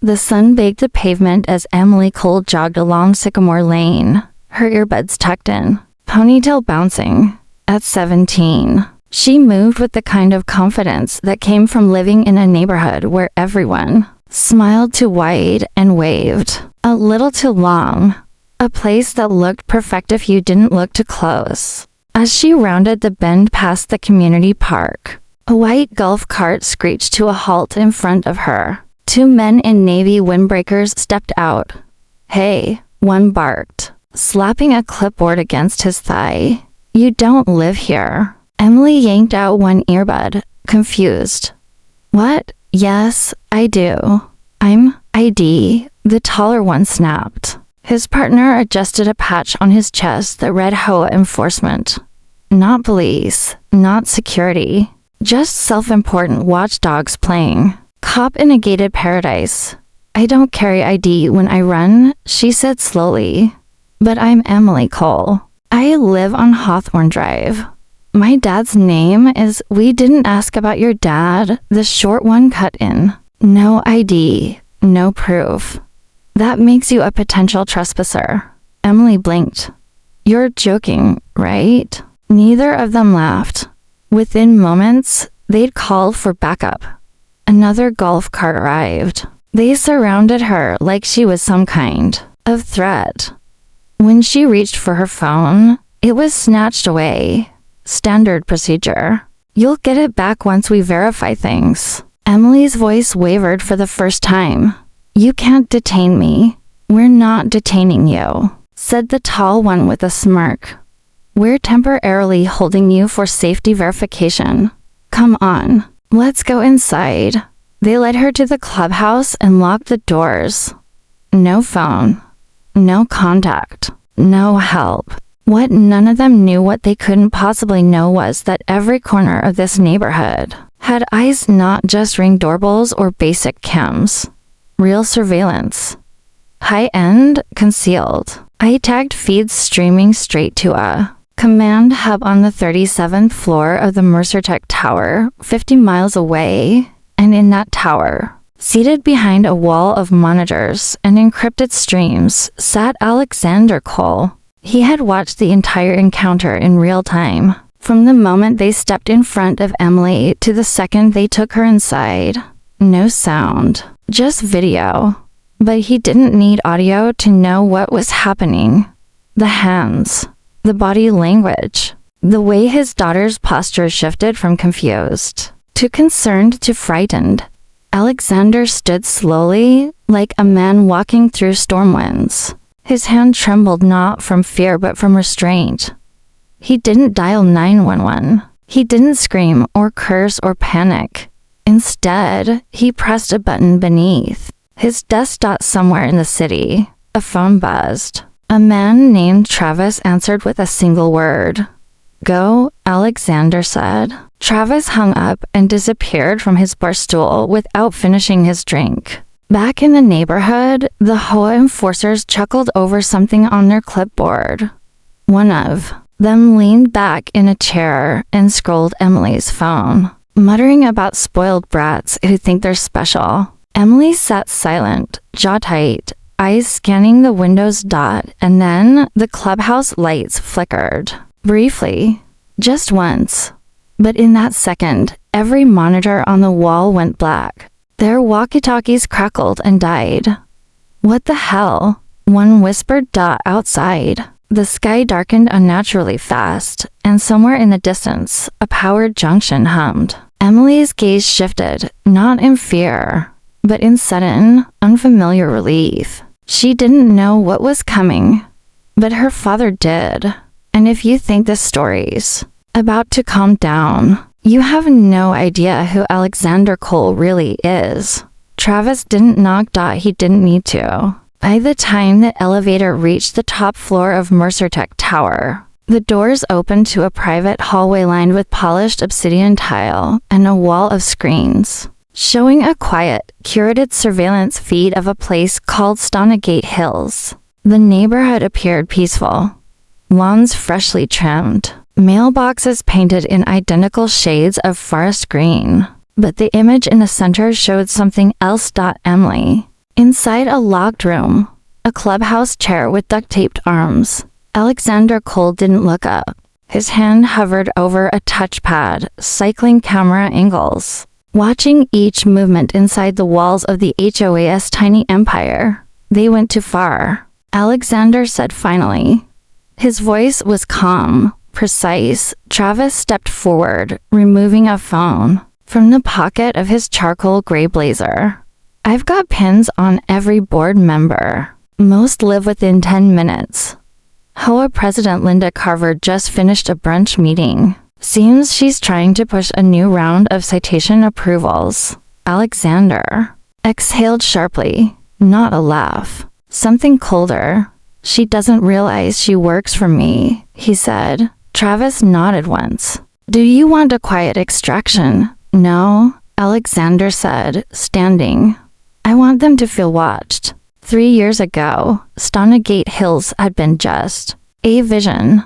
The sun baked the pavement as Emily Cole jogged along Sycamore Lane, her earbuds tucked in, ponytail bouncing. At 17, she moved with the kind of confidence that came from living in a neighborhood where everyone smiled too wide and waved a little too long, a place that looked perfect if you didn't look too close. As she rounded the bend past the community park, a white golf cart screeched to a halt in front of her. Two men in navy windbreakers stepped out. "Hey," one barked, slapping a clipboard against his thigh. "You don't live here." Emily yanked out one earbud, confused. "What? Yes, I do. I'm ID," the taller one snapped. His partner adjusted a patch on his chest that read HOA enforcement. Not police, not security, just self-important watchdogs playing cop in a gated paradise. "I don't carry ID when I run," she said slowly. "But I'm Emily Cole. I live on Hawthorne Drive. My dad's name is—" "We didn't ask about your dad," the short one cut in. "No ID, no proof. That makes you a potential trespasser." Emily blinked. "You're joking, right?" Neither of them laughed. Within moments, they'd called for backup. Another golf cart arrived. They surrounded her like she was some kind of threat. When she reached for her phone, it was snatched away. Standard procedure. "You'll get it back once we verify things." Emily's voice wavered for the first time. "You can't detain me." "We're not detaining you," said the tall one with a smirk. "We're temporarily holding you for safety verification. Come on, let's go inside." They led her to the clubhouse and locked the doors. No phone, no contact, no help. What none of them knew, what they couldn't possibly know, was that every corner of this neighborhood had eyes, not just ring doorbells or basic cams. Real surveillance. High-end, concealed. Eye-tagged feeds streaming straight to a command hub on the 37th floor of the Mercertech Tower, 50 miles away. And in that tower, seated behind a wall of monitors and encrypted streams, sat Alexander Cole. He had watched the entire encounter in real time, from the moment they stepped in front of Emily to the second they took her inside. No sound, just video. But he didn't need audio to know what was happening. The hands, the body language, the way his daughter's posture shifted from confused to concerned to frightened. Alexander stood slowly, like a man walking through storm winds. His hand trembled not from fear but from restraint. He didn't dial 911. He didn't scream or curse or panic. Instead, he pressed a button beneath his desk. Somewhere in the city, a phone buzzed. A man named Travis answered with a single word. "Go," Alexander said. Travis hung up and disappeared from his bar stool without finishing his drink. Back in the neighborhood, the HOA enforcers chuckled over something on their clipboard. One of them leaned back in a chair and scrolled Emily's phone, muttering about spoiled brats who think they're special. Emily sat silent, jaw tight, eyes scanning the Windows dot, and then the clubhouse lights flickered. Briefly. Just once. But in that second, every monitor on the wall went black. Their walkie-talkies crackled and died. "What the hell?" one whispered. Outside, the sky darkened unnaturally fast, and somewhere in the distance, a powered junction hummed. Emily's gaze shifted, not in fear, but in sudden, unfamiliar relief. She didn't know what was coming, but her father did. And if you think this story's about to calm down, you have no idea who Alexander Cole really is. Travis didn't knock. He didn't need to. By the time the elevator reached the top floor of Mercertech Tower, the doors opened to a private hallway lined with polished obsidian tile and a wall of screens, showing a quiet, curated surveillance feed of a place called Stonegate Hills. The neighborhood appeared peaceful. Lawns freshly trimmed, mailboxes painted in identical shades of forest green. But the image in the center showed something else. Emily Inside a locked room, a clubhouse chair with duct-taped arms, Alexander Cole didn't look up. His hand hovered over a touchpad, cycling camera angles, watching each movement inside the walls of the HOA's tiny empire. They went too far, Alexander said finally. His voice was calm, precise. Travis stepped forward, removing a phone from the pocket of his charcoal gray blazer. I've got pins on every board member. Most live within 10 minutes. HOA President Linda Carver just finished a brunch meeting. Seems she's trying to push a new round of citation approvals. Alexander exhaled sharply, not a laugh. Something colder. She doesn't realize she works for me, he said. Travis nodded once. Do you want a quiet extraction? No, Alexander said, standing. I want them to feel watched. 3 years ago, Stonegate Hills had been just a vision,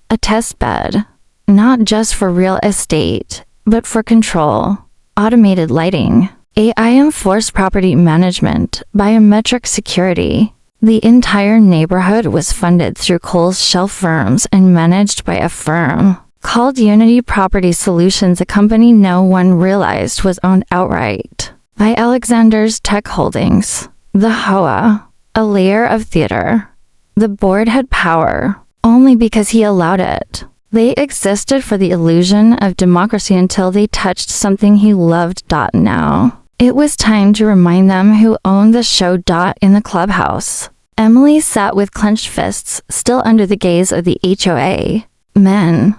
a test bed, not just for real estate, but for control, automated lighting, AI-enforced property management, biometric security. The entire neighborhood was funded through Cole's shell firms and managed by a firm called Unity Property Solutions, a company no one realized was owned outright by Alexander's tech holdings. The HOA, a layer of theater. The board had power, only because he allowed it. They existed for the illusion of democracy until they touched something he loved. Now, it was time to remind them who owned the show. In the clubhouse, Emily sat with clenched fists, still under the gaze of the HOA men.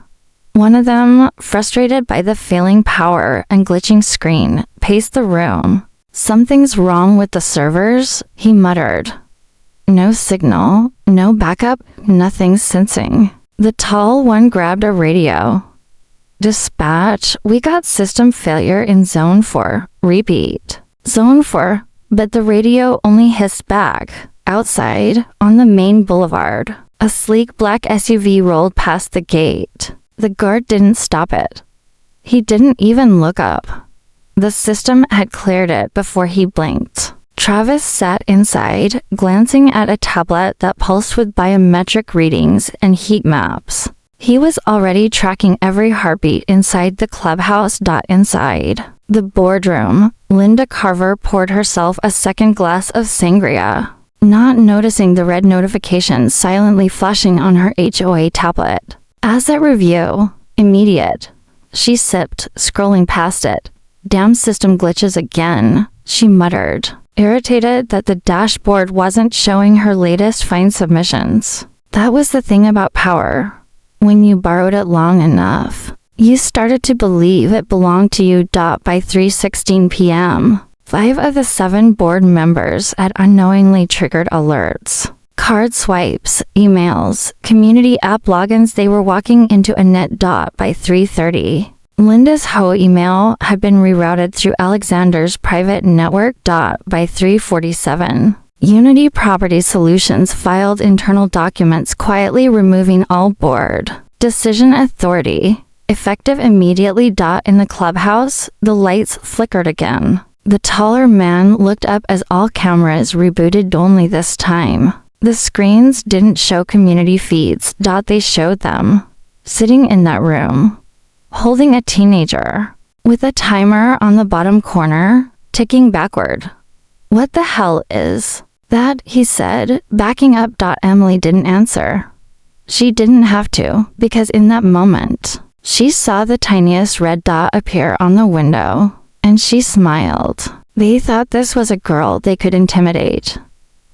One of them, frustrated by the failing power and glitching screen, paced the room. Something's wrong with the servers, he muttered. No signal, no backup, nothing sensing. The tall one grabbed a radio. Dispatch, we got system failure in Zone 4. Repeat. Zone 4, but the radio only hissed back. Outside, on the main boulevard, a sleek black SUV rolled past the gate. The guard didn't stop it. He didn't even look up. The system had cleared it before he blinked. Travis sat inside, glancing at a tablet that pulsed with biometric readings and heat maps. He was already tracking every heartbeat inside the clubhouse. Inside the boardroom, Linda Carver poured herself a second glass of sangria, not noticing the red notifications silently flashing on her HOA tablet. Asset review. Immediate. She sipped, scrolling past it. Damn system glitches again, she muttered, irritated that the dashboard wasn't showing her latest fine submissions. That was the thing about power. When you borrowed it long enough, you started to believe it belonged to you. By 3:16 p.m., 5 of the 7 board members had unknowingly triggered alerts. Card swipes, emails, community app logins. They were walking into a net. By 3:30. Linda's HOA email had been rerouted through Alexander's private network. By 3:47. Unity Property Solutions filed internal documents quietly removing all board decision authority. Effective immediately. In the clubhouse, the lights flickered again. The taller man looked up as all cameras rebooted. Only this time, the screens didn't show community feeds. They showed them sitting in that room, holding a teenager, with a timer on the bottom corner, ticking backward. What the hell is that? He said, backing up. Emily didn't answer. She didn't have to, because in that moment, she saw the tiniest red dot appear on the window, and she smiled. They thought this was a girl they could intimidate,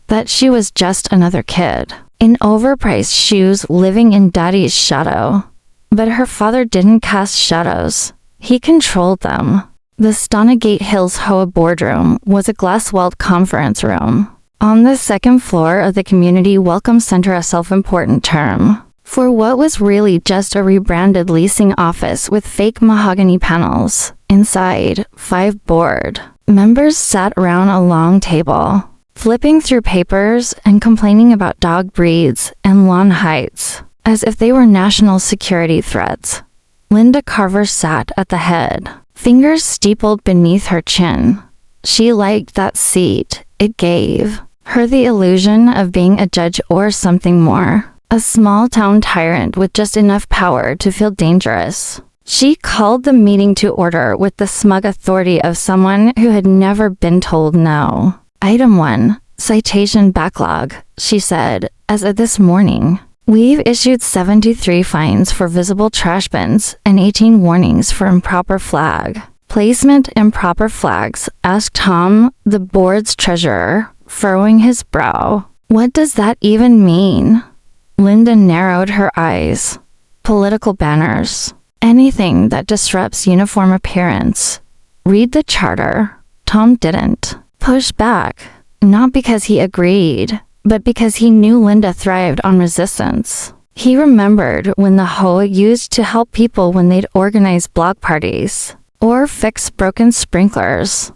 that she was just another kid, in overpriced shoes living in daddy's shadow. But her father didn't cast shadows. He controlled them. The Stonegate Hills HOA boardroom was a glass-walled conference room on the second floor of the Community Welcome Center, a self-important term for what was really just a rebranded leasing office with fake mahogany panels. Inside, 5 board members sat around a long table, flipping through papers and complaining about dog breeds and lawn heights, as if they were national security threats. Linda Carver sat at the head, fingers steepled beneath her chin. She liked that seat. It gave her the illusion of being a judge or something more. A small-town tyrant with just enough power to feel dangerous. She called the meeting to order with the smug authority of someone who had never been told no. Item 1. Citation backlog, she said, as of this morning. We've issued 73 fines for visible trash bins and 18 warnings for improper flag. Placement improper flags, asked Tom, the board's treasurer, furrowing his brow. What does that even mean? Linda narrowed her eyes. Political banners. Anything that disrupts uniform appearance. Read the charter. Tom didn't. Push back. Not because he agreed, but because he knew Linda thrived on resistance. He remembered when the HOA used to help people when they'd organize block parties or fix broken sprinklers.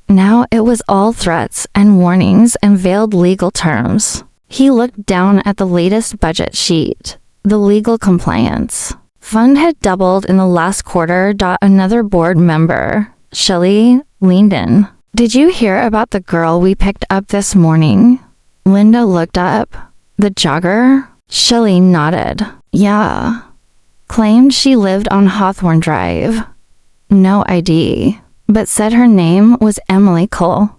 Now it was all threats and warnings and veiled legal terms. He looked down at the latest budget sheet. The legal compliance fund had doubled in the last quarter. Another board member, Shelley, leaned in. Did you hear about the girl we picked up this morning? Linda looked up. The jogger? Shelley nodded. Yeah. Claimed she lived on Hawthorne Drive. No ID, but said her name was Emily Cole.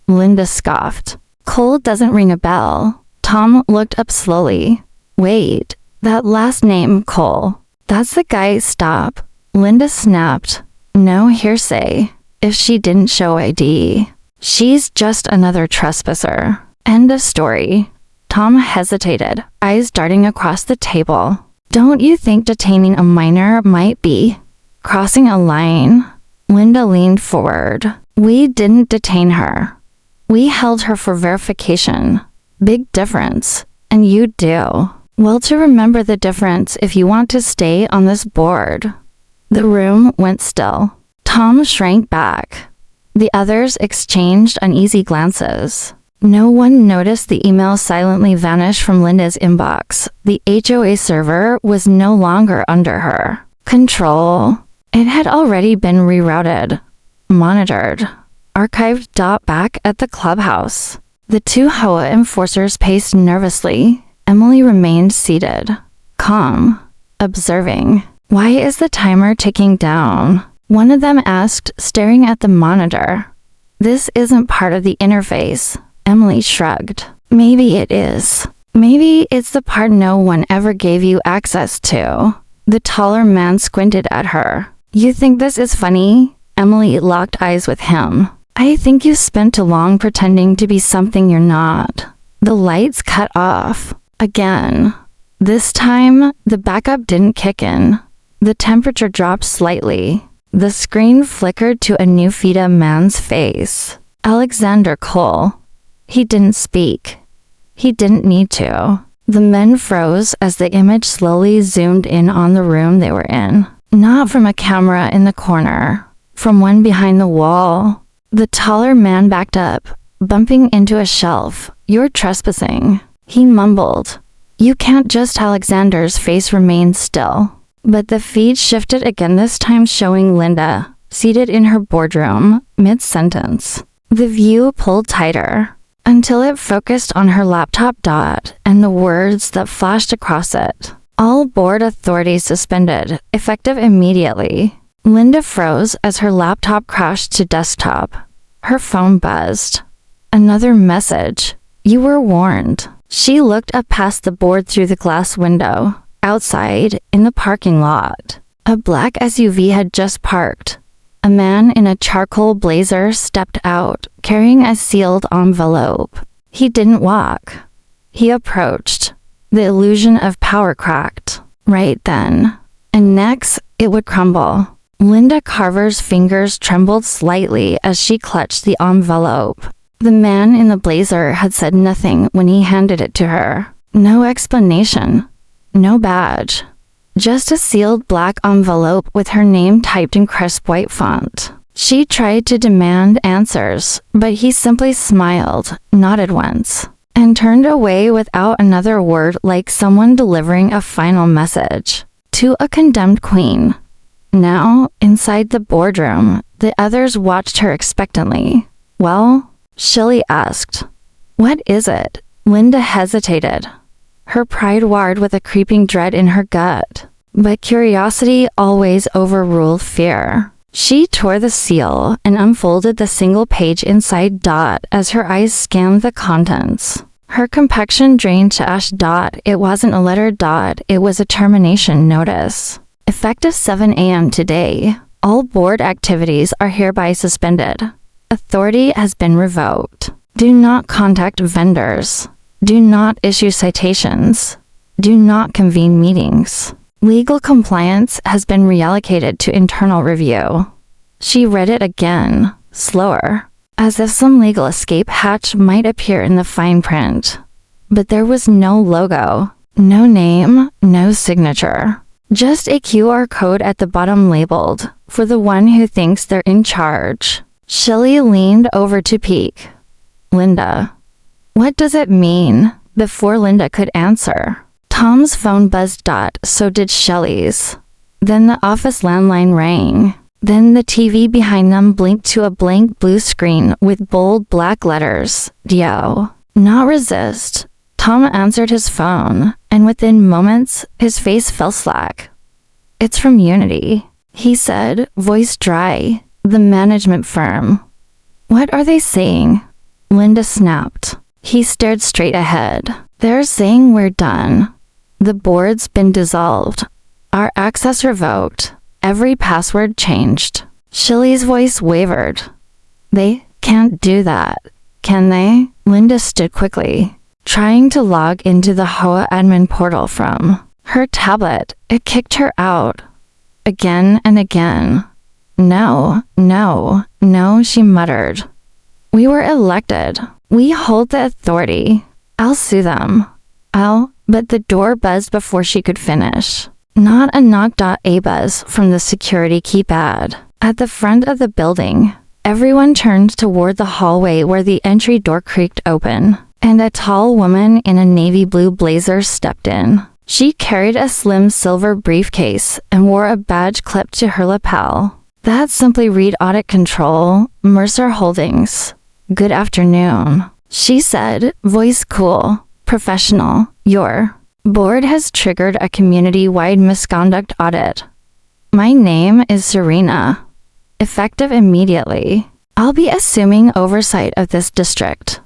Linda scoffed. Cole doesn't ring a bell. Tom looked up slowly. Wait, that last name, Cole. That's the guy. Stop. Linda snapped. No hearsay. If she didn't show ID, she's just another trespasser. End of story. Tom hesitated, eyes darting across the table. Don't you think detaining a minor might be crossing a line? Linda leaned forward. We didn't detain her. We held her for verification. Big difference. And you do. Well, to remember the difference if you want to stay on this board. The room went still. Tom shrank back. The others exchanged uneasy glances. No one noticed the email silently vanish from Linda's inbox. The HOA server was no longer under her control. It had already been rerouted, monitored, archived. Back at the clubhouse, the two HOA enforcers paced nervously. Emily remained seated, calm, observing. Why is the timer ticking down? One of them asked, staring at the monitor. This isn't part of the interface. Emily shrugged. Maybe it is. Maybe it's the part no one ever gave you access to. The taller man squinted at her. You think this is funny? Emily locked eyes with him. I think you spent too long pretending to be something you're not. The lights cut off. Again. This time, the backup didn't kick in. The temperature dropped slightly. The screen flickered to a new FIDA man's face. Alexander Cole. He didn't speak. He didn't need to. The men froze as the image slowly zoomed in on the room they were in. Not from a camera in the corner. From one behind the wall. The taller man backed up, bumping into a shelf. You're trespassing. He mumbled. You can't. Just Alexander's face remained still. But the feed shifted again, this time showing Linda, seated in her boardroom, mid-sentence. The view pulled tighter, until it focused on her laptop. And the words that flashed across it. All board authorities suspended, effective immediately. Linda froze as her laptop crashed to desktop. Her phone buzzed. Another message. You were warned. She looked up past the board through the glass window. Outside, in the parking lot, a black SUV had just parked. A man in a charcoal blazer stepped out, carrying a sealed envelope. He didn't walk. He approached. The illusion of power cracked. Right then. And next, it would crumble. Linda Carver's fingers trembled slightly as she clutched the envelope. The man in the blazer had said nothing when he handed it to her. No explanation. No badge. Just a sealed black envelope with her name typed in crisp white font. She tried to demand answers, but he simply smiled, nodded once, and turned away without another word, like someone delivering a final message to a condemned queen. Now, inside the boardroom, the others watched her expectantly. Well, Shelley asked. What is it? Linda hesitated. Her pride warred with a creeping dread in her gut. But curiosity always overruled fear. She tore the seal and unfolded the single page inside. As her eyes scanned the contents. Her complexion drained to ash. It wasn't a letter. It was a termination notice. Effective 7 a.m. today. All board activities are hereby suspended. Authority has been revoked. Do not contact vendors. Do not issue citations. Do not convene meetings. Legal compliance has been reallocated to internal review. She read it again, slower, as if some legal escape hatch might appear in the fine print. But there was no logo, no name, no signature. Just a QR code at the bottom labeled, for the one who thinks they're in charge. Shelley leaned over to peek. Linda. What does it mean? Before Linda could answer, Tom's phone buzzed. So did Shelley's. Then the office landline rang. Then the TV behind them blinked to a blank blue screen with bold black letters. Dio. Not resist. Tom answered his phone, and within moments, his face fell slack. It's from Unity, he said, voice dry. The management firm. What are they saying? Linda snapped. He stared straight ahead. They're saying we're done. The board's been dissolved. Our access revoked. Every password changed. Shelley's voice wavered. They can't do that, can they? Linda stood quickly, trying to log into the HOA admin portal from her tablet. It kicked her out. Again and again. No, no, no, she muttered. We were elected. We hold the authority. I'll sue them. But the door buzzed before she could finish. Not a knock. A buzz from the security keypad. At the front of the building, everyone turned toward the hallway where the entry door creaked open, and a tall woman in a navy blue blazer stepped in. She carried a slim silver briefcase and wore a badge clipped to her lapel. That simply read Audit Control, Mercer Holdings. Good afternoon, she said, voice cool, professional. Your board has triggered a community-wide misconduct audit. My name is Serena. Effective immediately. I'll be assuming oversight of this district.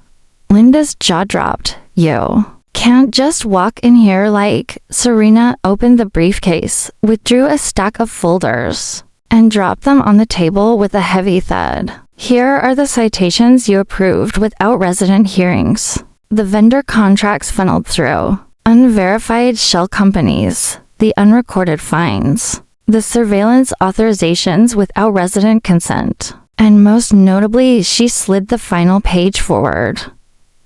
Linda's jaw dropped. You can't just walk in here like... Serena opened the briefcase, withdrew a stack of folders, and dropped them on the table with a heavy thud. Here are the citations you approved without resident hearings. The vendor contracts funneled through. Unverified shell companies. The unrecorded fines. The surveillance authorizations without resident consent. And most notably, she slid the final page forward.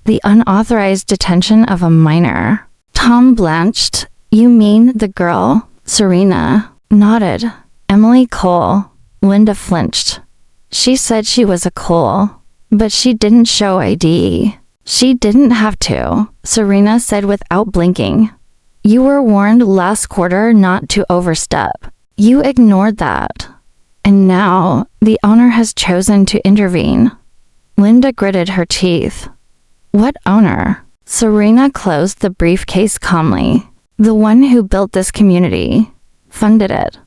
The unauthorized detention of a minor. Tom blanched. You mean the girl? Serena nodded. Emily Cole. Linda flinched. She said she was a Cole, but she didn't show ID. She didn't have to, Serena said without blinking. You were warned last quarter not to overstep. You ignored that. And now, the owner has chosen to intervene. Linda gritted her teeth. What owner? Serena closed the briefcase calmly. The one who built this community. Funded it.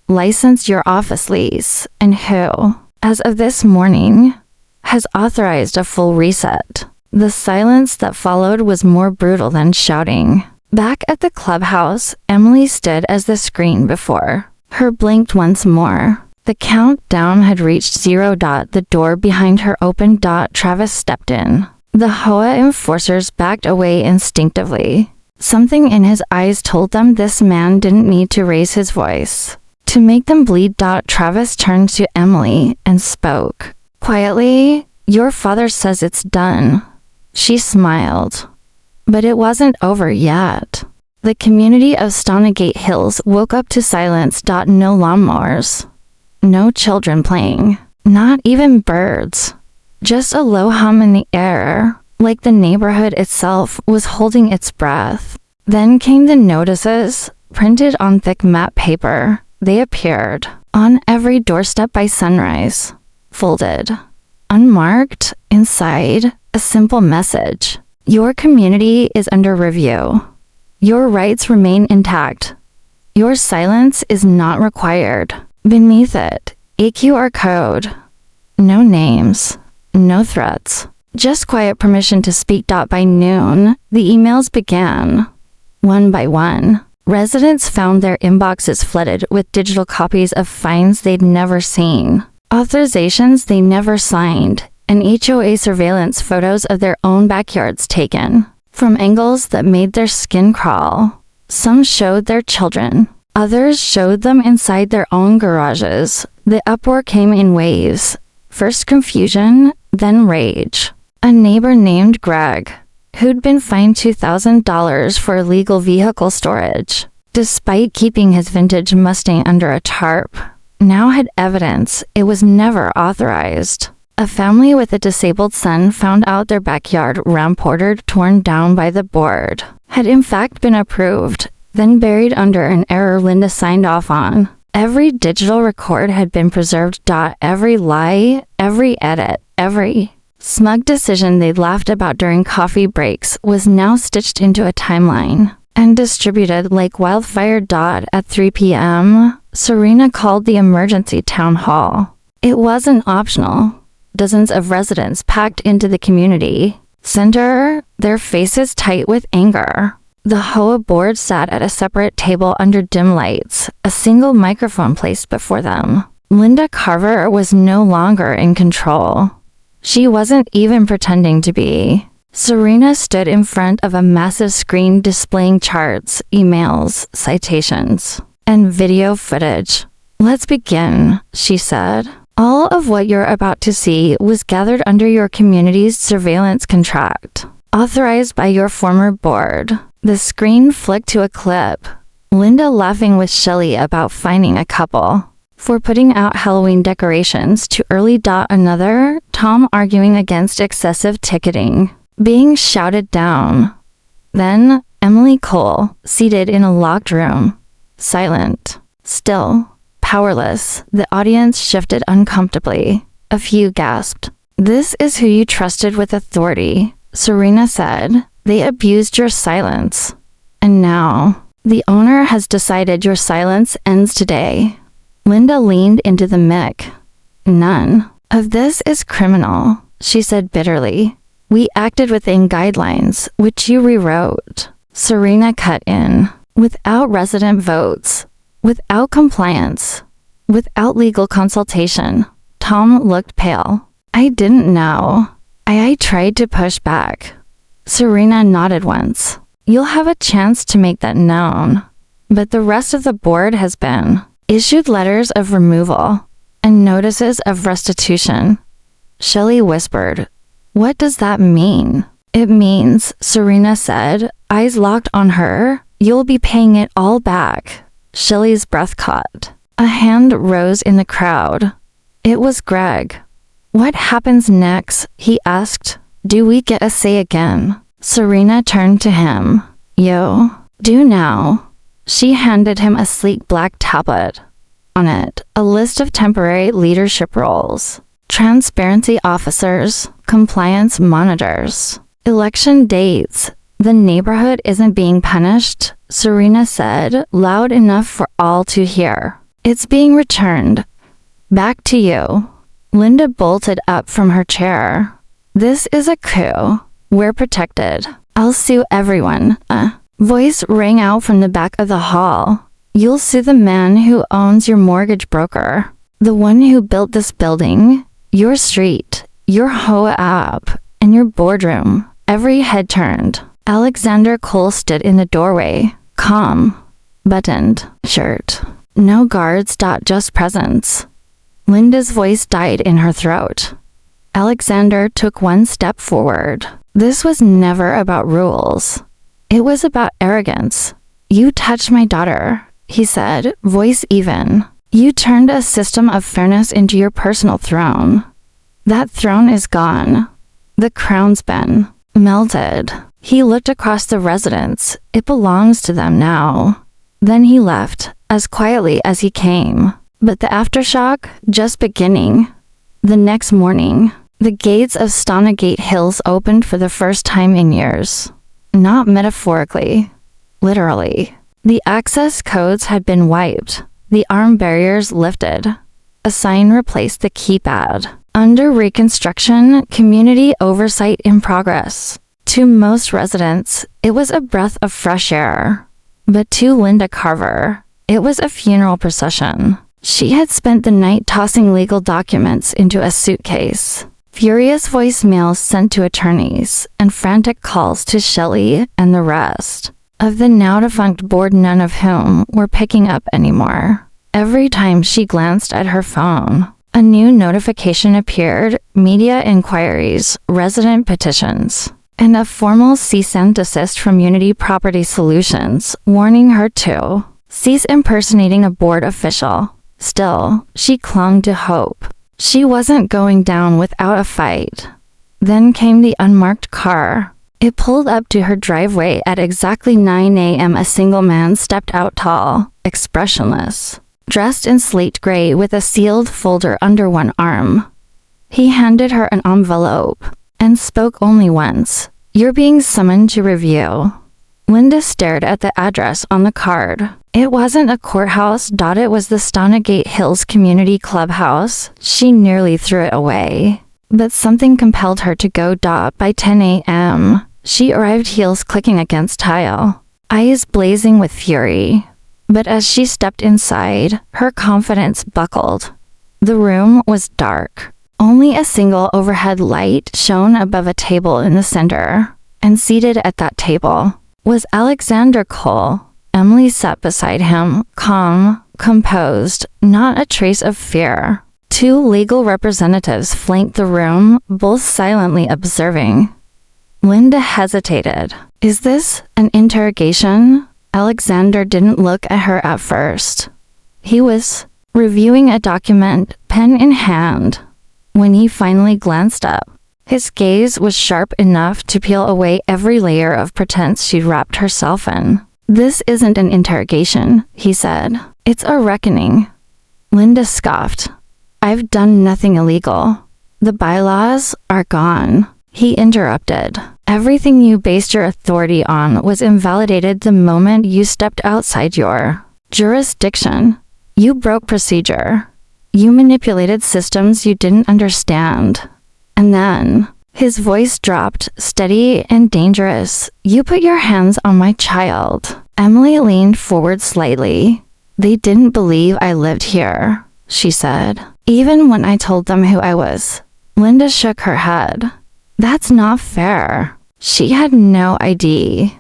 Licensed your office lease. And who, as of this morning, has authorized a full reset. The silence that followed was more brutal than shouting. Back at the clubhouse, Emily stood as the screen before her blinked once more. The countdown had reached 0. The door behind her opened. Travis stepped in. The HOA enforcers backed away instinctively. Something in his eyes told them this man didn't need to raise his voice to make them bleed. Travis turned to Emily and spoke. Quietly, your father says it's done. She smiled. But it wasn't over yet. The community of Stonegate Hills woke up to silence. No lawnmowers. No children playing. Not even birds. Just a low hum in the air, like the neighborhood itself was holding its breath. Then came the notices, printed on thick matte paper. They appeared on every doorstep by sunrise. Folded. Unmarked, inside, a simple message. Your community is under review. Your rights remain intact. Your silence is not required. Beneath it, a QR code. No names, no threats. Just quiet permission to speak. By noon, the emails began. One by one, residents found their inboxes flooded with digital copies of fines they'd never seen, authorizations they never signed, and HOA surveillance photos of their own backyards taken from angles that made their skin crawl. Some showed their children. Others showed them inside their own garages. The uproar came in waves. First confusion, then rage. A neighbor named Greg, who'd been fined $2,000 for illegal vehicle storage, despite keeping his vintage Mustang under a tarp, now had evidence it was never authorized. A family with a disabled son found out their backyard ramp-ordered torn down by the board had in fact been approved, then buried under an error Linda signed off on. Every digital record had been preserved. Every lie, every edit, every smug decision they'd laughed about during coffee breaks was now stitched into a timeline and distributed like wildfire. At 3 p.m., Serena called the emergency town hall. It wasn't optional. Dozens of residents packed into the community center, their faces tight with anger. The HOA board sat at a separate table under dim lights, a single microphone placed before them. Linda Carver was no longer in control. She wasn't even pretending to be. Serena stood in front of a massive screen displaying charts, emails, citations, and video footage. "Let's begin," she said. "All of what you're about to see was gathered under your community's surveillance contract, authorized by your former board." The screen flicked to a clip. Linda laughing with Shelley about finding a couple for putting out Halloween decorations too early. Another, Tom arguing against excessive ticketing, being shouted down. Then, Emily Cole, seated in a locked room, silent, still, powerless. The audience shifted uncomfortably. A few gasped. "This is who you trusted with authority," Serena said. "They abused your silence. And now, the owner has decided your silence ends today." Linda leaned into the mic. "None of this is criminal," she said bitterly. "We acted within guidelines, which you rewrote." Serena cut in. "Without resident votes, without compliance, without legal consultation." Tom looked pale. "I didn't know. I tried to push back." Serena nodded once. "You'll have a chance to make that known. But the rest of the board has been issued letters of removal and notices of restitution." Shelley whispered. "What does that mean?" "It means," Serena said, eyes locked on her, "you'll be paying it all back." Shelley's breath caught. A hand rose in the crowd. It was Greg. "What happens next?" he asked. "Do we get a say again?" Serena turned to him. "You do now." She handed him a sleek black tablet. On it, a list of temporary leadership roles: transparency officers, compliance monitors, election dates. "The neighborhood isn't being punished," Serena said, loud enough for all to hear. "It's being returned. Back to you." Linda bolted up from her chair. "This is a coup. We're protected. I'll sue everyone." A voice rang out from the back of the hall. "You'll sue the man who owns your mortgage broker, the one who built this building, your street, your HOA app, and your boardroom." Every head turned. Alexander Cole stood in the doorway, calm, buttoned shirt. No guards. Just presence. Linda's voice died in her throat. Alexander took one step forward. This was never about rules. It was about arrogance. "You touched my daughter," he said, voice even. "You turned a system of fairness into your personal throne. That throne is gone. The crown's been melted." He looked across the residents. "It belongs to them now." Then he left, as quietly as he came. But the aftershock, just beginning. The next morning, The gates of Stonegate Hills opened for the first time in years. Not metaphorically. Literally. The access codes had been wiped. The armed barriers lifted. A sign replaced the keypad. Under reconstruction, community oversight in progress. To most residents, it was a breath of fresh air. But to Linda Carver, it was a funeral procession. She had spent the night tossing legal documents into a suitcase. Furious voicemails sent to attorneys, and frantic calls to Shelley and the rest of the now-defunct board, none of whom were picking up anymore. Every time she glanced at her phone, a new notification appeared: media inquiries, resident petitions, and a formal cease and desist from Unity Property Solutions, warning her to cease impersonating a board official. Still, she clung to hope. She wasn't going down without a fight. Then came the unmarked car. It pulled up to her driveway at exactly 9 a.m. A single man stepped out, tall, expressionless, dressed in slate gray with a sealed folder under one arm. He handed her an envelope and spoke only once. "You're being summoned to review." Linda stared at the address on the card. It wasn't a courthouse. It was the Stonegate Hills Community Clubhouse. She nearly threw it away. But something compelled her to go. By 10 a.m., she arrived, heels clicking against tile, eyes blazing with fury. But as she stepped inside, her confidence buckled. The room was dark. Only a single overhead light shone above a table in the center, and seated at that table was Alexander Cole. Emily sat beside him, calm, composed, not a trace of fear. Two legal representatives flanked the room, both silently observing. Linda hesitated. Is this an interrogation? Alexander didn't look at her at first. He was reviewing a document, pen in hand. When he finally glanced up, his gaze was sharp enough to peel away every layer of pretense she'd wrapped herself in. "This isn't an interrogation," he said. "It's a reckoning." Linda scoffed. "I've done nothing illegal. The bylaws are gone." He interrupted. "Everything you based your authority on was invalidated the moment you stepped outside your jurisdiction. You broke procedure. You manipulated systems you didn't understand. And then," his voice dropped, steady and dangerous, "you put your hands on my child." Emily leaned forward slightly. "They didn't believe I lived here," she said, "even when I told them who I was." Linda shook her head. "That's not fair. She had no ID.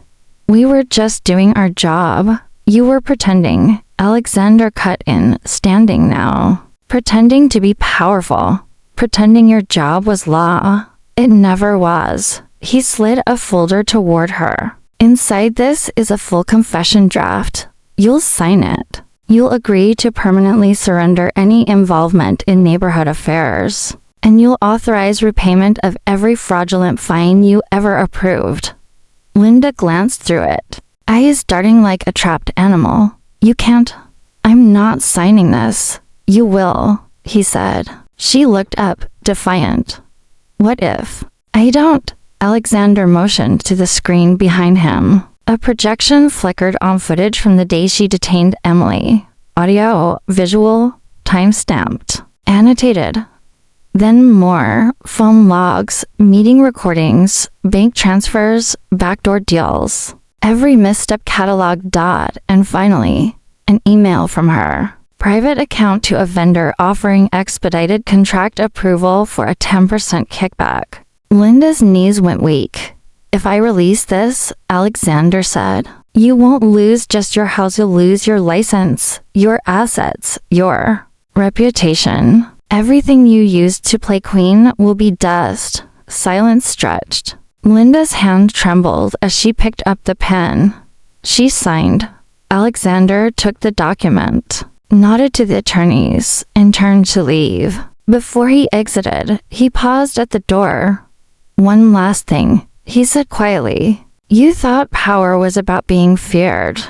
We were just doing our job. You were pretending." Alexander cut in, standing now. "Pretending to be powerful. Pretending your job was law. It never was." He slid a folder toward her. "Inside this is a full confession draft. You'll sign it. You'll agree to permanently surrender any involvement in neighborhood affairs. And you'll authorize repayment of every fraudulent fine you ever approved." Linda glanced through it, eyes darting like a trapped animal. "You can't. I'm not signing this." "You will," he said. She looked up, defiant. "What if?" "I don't." Alexander motioned to the screen behind him. A projection flickered on footage from the day she detained Emily. Audio, visual, time-stamped, annotated. Then more, phone logs, meeting recordings, bank transfers, backdoor deals. Every misstep cataloged. And finally, an email from her. Private account to a vendor offering expedited contract approval for a 10% kickback. Linda's knees went weak. "If I release this," Alexander said, "you won't lose just your house, you'll lose your license, your assets, your reputation. Everything you used to play queen will be dust." Silence stretched. Linda's hand trembled as she picked up the pen. She signed. Alexander took the document, nodded to the attorneys, and turned to leave. Before he exited, he paused at the door. "One last thing," he said quietly. "You thought power was about being feared.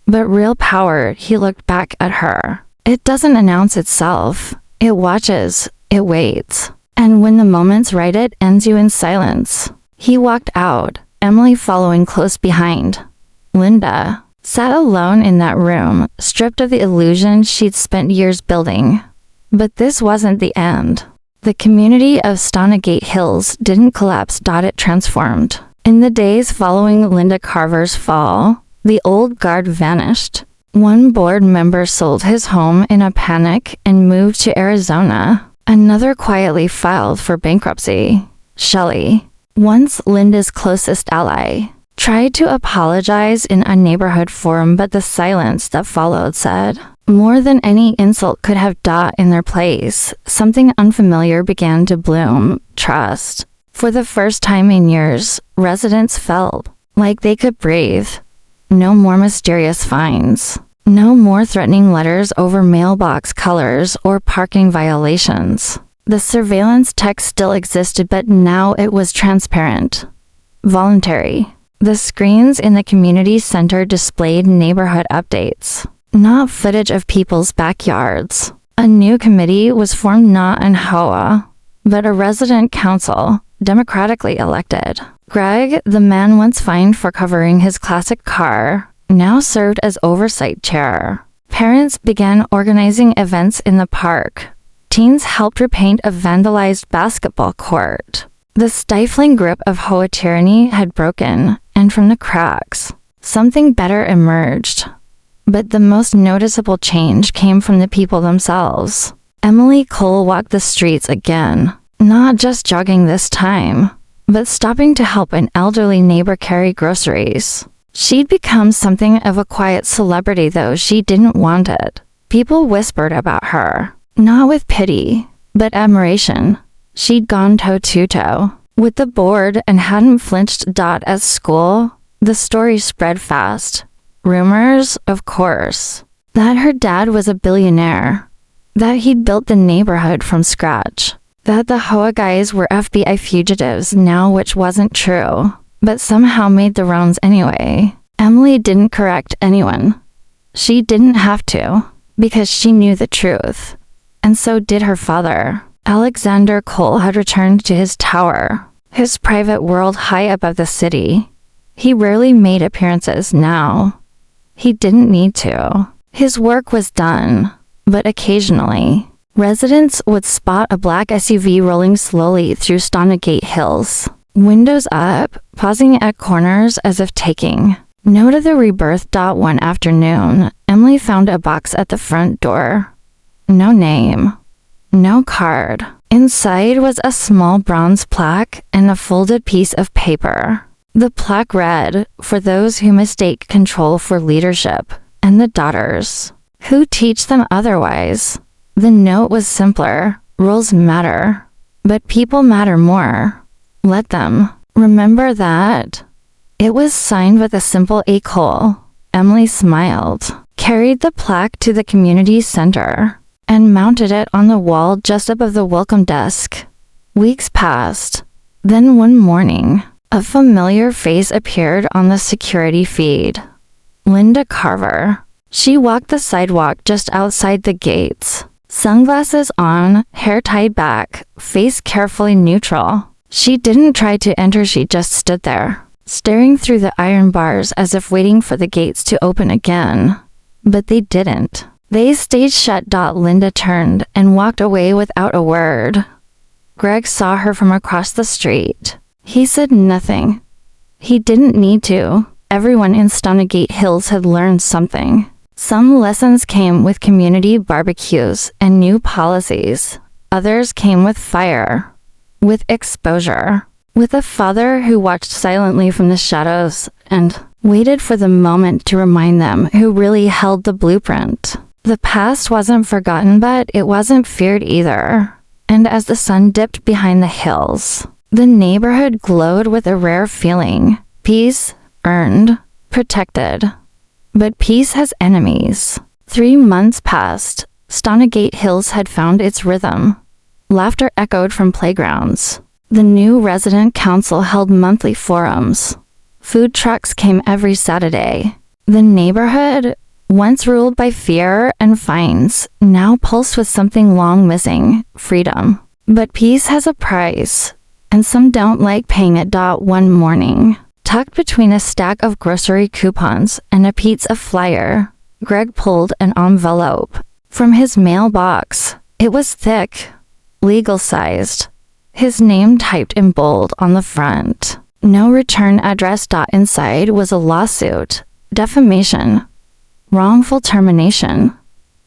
But real power," he looked back at her, "it doesn't announce itself. It watches. It waits." And when the moment's right, it ends you in silence. He walked out, Emily following close behind. Linda sat alone in that room, stripped of the illusion she'd spent years building. But this wasn't the end. The community of Stonegate Hills didn't collapse, it transformed. In the days following Linda Carver's fall, the old guard vanished. One board member sold his home in a panic and moved to Arizona. Another quietly filed for bankruptcy. Shelley, once Linda's closest ally, tried to apologize in a neighborhood forum, but the silence that followed said, more than any insult could have in their place, something unfamiliar began to bloom: trust. For the first time in years, residents felt like they could breathe. No more mysterious fines. No more threatening letters over mailbox colors or parking violations. The surveillance tech still existed, but now it was transparent. Voluntary. The screens in the community center displayed neighborhood updates, not footage of people's backyards. A new committee was formed, not an HOA, but a resident council, democratically elected. Greg, the man once fined for covering his classic car, now served as oversight chair. Parents began organizing events in the park. Teens helped repaint a vandalized basketball court. The stifling grip of HOA tyranny had broken, and from the cracks, something better emerged. But the most noticeable change came from the people themselves. Emily Cole walked the streets again, not just jogging this time, but stopping to help an elderly neighbor carry groceries. She'd become something of a quiet celebrity, though she didn't want it. People whispered about her, not with pity, but admiration. She'd gone toe-to-toe with the board and hadn't flinched. At school, the story spread fast. Rumors, of course, that her dad was a billionaire, that he'd built the neighborhood from scratch, that the HOA guys were FBI fugitives now, which wasn't true, but somehow made the rounds anyway. Emily didn't correct anyone. She didn't have to, because she knew the truth. And so did her father. Alexander Cole had returned to his tower, his private world high above the city. He rarely made appearances now. He didn't need to. His work was done, but occasionally, residents would spot a black SUV rolling slowly through Stonegate Hills, windows up, pausing at corners as if taking note of the rebirth. One afternoon, Emily found a box at the front door. No name. No card. Inside was a small bronze plaque and a folded piece of paper. The plaque read, "For those who mistake control for leadership, and the daughters who teach them otherwise." The note was simpler. Rules matter, but people matter more. Let them. Remember that. It was signed with a simple A. Cole. Emily smiled, carried the plaque to the community center, and mounted it on the wall just above the welcome desk. Weeks passed. Then one morning, a familiar face appeared on the security feed. Linda Carver. She walked the sidewalk just outside the gates, sunglasses on, hair tied back, face carefully neutral. She didn't try to enter, she just stood there, staring through the iron bars as if waiting for the gates to open again. But they didn't. They stayed shut. Linda turned and walked away without a word. Greg saw her from across the street. He said nothing. He didn't need to. Everyone in Stonegate Hills had learned something. Some lessons came with community barbecues and new policies. Others came with fire, with exposure, with a father who watched silently from the shadows and waited for the moment to remind them who really held the blueprint. The past wasn't forgotten, but it wasn't feared either. And as the sun dipped behind the hills, the neighborhood glowed with a rare feeling. Peace, earned, protected. But peace has enemies. 3 months passed. Stonegate Hills had found its rhythm. Laughter echoed from playgrounds. The new resident council held monthly forums. Food trucks came every Saturday. The neighborhood, once ruled by fear and fines, now pulsed with something long missing: freedom. But peace has a price, and some don't like paying it. One morning, tucked between a stack of grocery coupons and a pizza flyer, Greg pulled an envelope from his mailbox. It was thick, legal-sized. His name typed in bold on the front. No return address. Inside was a lawsuit, defamation, wrongful termination,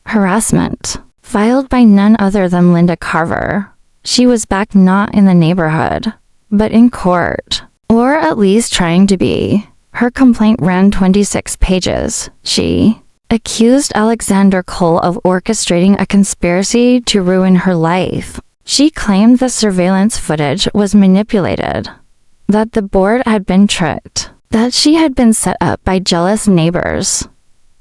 harassment, filed by none other than Linda Carver. She was back not in the neighborhood, but in court, or at least trying to be. Her complaint ran 26 pages. She accused Alexander Cole of orchestrating a conspiracy to ruin her life. She claimed the surveillance footage was manipulated, that the board had been tricked, that she had been set up by jealous neighbors.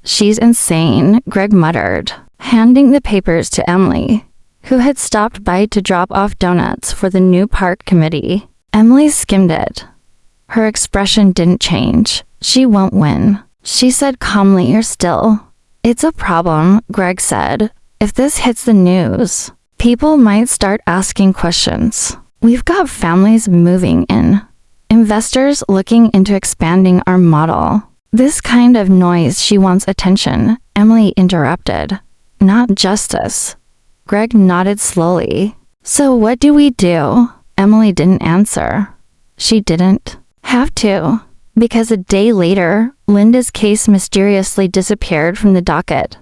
She's insane, Greg muttered, handing the papers to Emily, who had stopped by to drop off donuts for the new park committee. Emily skimmed it. Her expression didn't change. She won't win, she said calmly. You're still. It's a problem, Greg said. If this hits the news, people might start asking questions. We've got families moving in, investors looking into expanding our model. This kind of noise. She wants attention, Emily interrupted, not justice. Greg nodded slowly. So what do we do? Emily didn't answer. She didn't have to, because a day later, Linda's case mysteriously disappeared from the docket.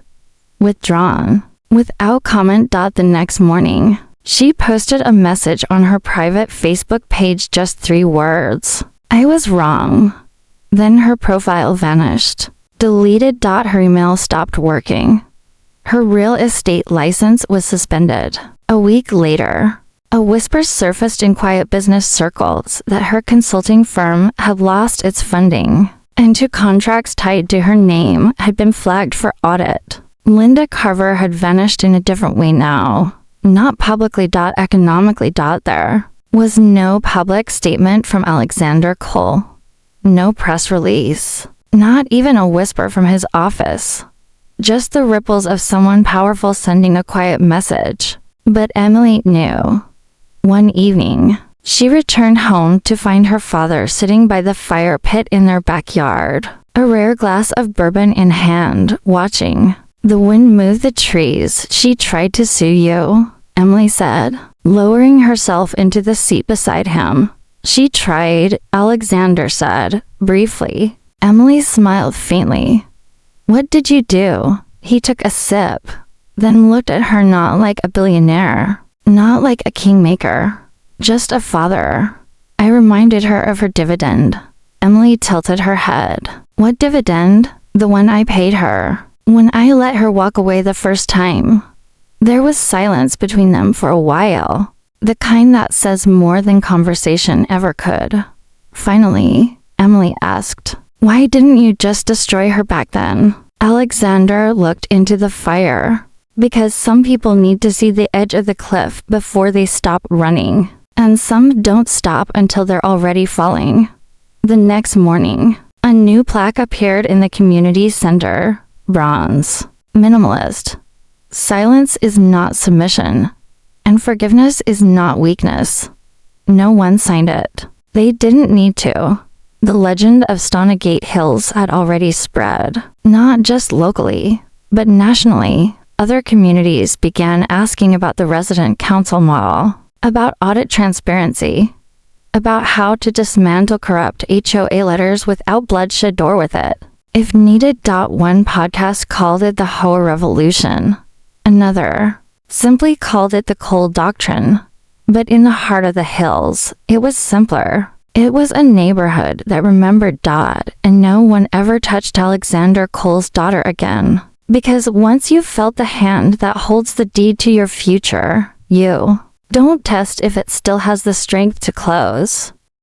Withdrawn. Without comment. The next morning, she posted a message on her private Facebook page, just 3 words. I was wrong. Then her profile vanished. Deleted. Her email stopped working. Her real estate license was suspended. A week later, a whisper surfaced in quiet business circles that her consulting firm had lost its funding, and 2 contracts tied to her name had been flagged for audit. Linda Carver had vanished in a different way now. Not publicly. Economically. There was no public statement from Alexander Cole. No press release. Not even a whisper from his office. Just the ripples of someone powerful sending a quiet message. But Emily knew. One evening, she returned home to find her father sitting by the fire pit in their backyard, a rare glass of bourbon in hand, watching the wind move the trees. She tried to sue you, Emily said, lowering herself into the seat beside him. She tried, Alexander said, briefly. Emily smiled faintly. What did you do? He took a sip, then looked at her, not like a billionaire, not like a kingmaker, just a father. I reminded her of her dividend. Emily tilted her head. What dividend? The one I paid her, when I let her walk away the first time. There was silence between them for a while, the kind that says more than conversation ever could. Finally, Emily asked, why didn't you just destroy her back then? Alexander looked into the fire. Because some people need to see the edge of the cliff before they stop running, and some don't stop until they're already falling. The next morning, a new plaque appeared in the community center. Bronze. Minimalist. Silence is not submission, and forgiveness is not weakness. No one signed it. They didn't need to. The legend of Stonegate Hills had already spread, not just locally, but nationally. Other communities began asking about the resident council model, about audit transparency, about how to dismantle corrupt HOA letters without bloodshed or with it. If needed. One podcast called it the HOA revolution. Another simply called it the Cole Doctrine. But in the heart of the hills, it was simpler. It was a neighborhood that remembered Dodd, and no one ever touched Alexander Cole's daughter again. Because once you've felt the hand that holds the deed to your future, you don't test if it still has the strength to close.